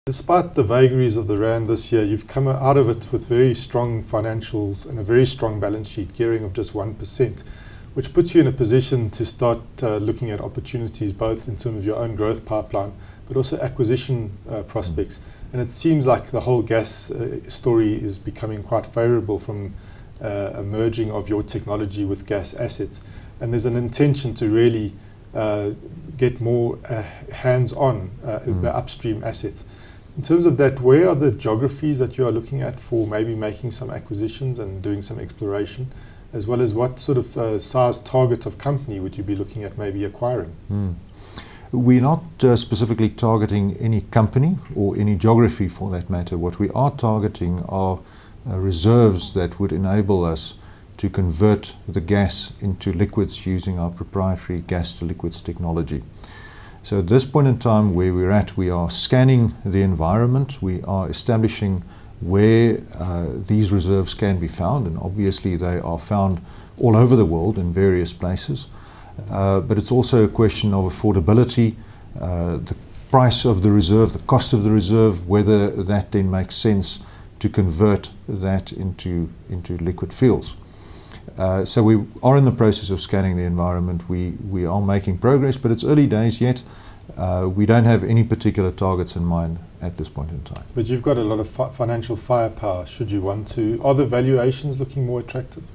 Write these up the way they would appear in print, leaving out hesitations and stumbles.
Despite the vagaries of the rand this year, you've come out of it with very strong financials and a very strong balance sheet, gearing of just 1%, which puts you in a position to start looking at opportunities both in terms of your own growth pipeline, but also acquisition prospects. And it seems like the whole gas story is becoming quite favorable from a merging of your technology with gas assets. And there's an intention to really get more hands-on the upstream assets. In terms of that, where are the geographies that you are looking at for maybe making some acquisitions and doing some exploration, as well as what sort of size target of company would you be looking at maybe acquiring? We're not specifically targeting any company or any geography for that matter. What we are targeting are reserves that would enable us to convert the gas into liquids using our proprietary gas to liquids technology. So at this point in time where we're at, we are scanning the environment, we are establishing where these reserves can be found, and obviously they are found all over the world in various places. But it's also a question of affordability, the price of the reserve, the cost of the reserve, whether that then makes sense to convert that into liquid fuels. So we are in the process of scanning the environment. We are making progress, but it's early days yet. We don't have any particular targets in mind at this point in time. But you've got a lot of financial firepower should you want to. Are the valuations looking more attractive?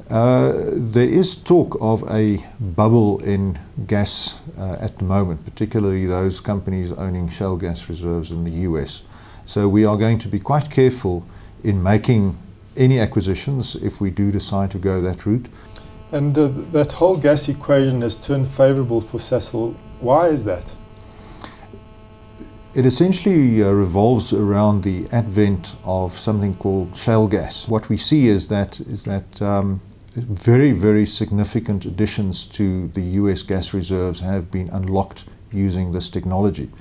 There is talk of a bubble in gas at the moment, particularly those companies owning shale gas reserves in the US. So we are going to be quite careful in making any acquisitions if we do decide to go that route. And that whole gas equation has turned favorable for Sasol. Why is that? It essentially revolves around the advent of something called shale gas. What we see is that very, very significant additions to the US gas reserves have been unlocked using this technology.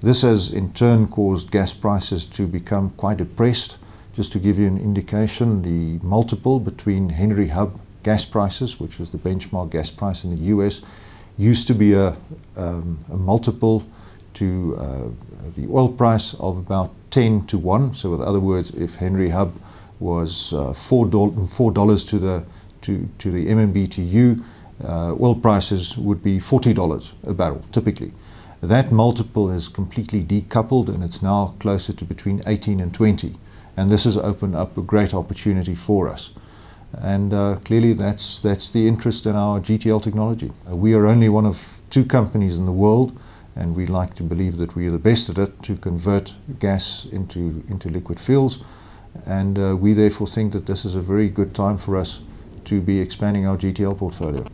This has in turn caused gas prices to become quite depressed. Just to give you an indication, the multiple between Henry Hub gas prices, which is the benchmark gas price in the US, used to be a multiple to the oil price of about 10 to 1. So in other words, if Henry Hub was $4 to the MMBTU, oil prices would be $40 a barrel, typically. That multiple is completely decoupled, and it's now closer to between 18 and 20. And this has opened up a great opportunity for us. And clearly that's the interest in our GTL technology. We are only one of 2 companies in the world, and we like to believe that we are the best at it, to convert gas into liquid fuels. And we therefore think that this is a very good time for us to be expanding our GTL portfolio.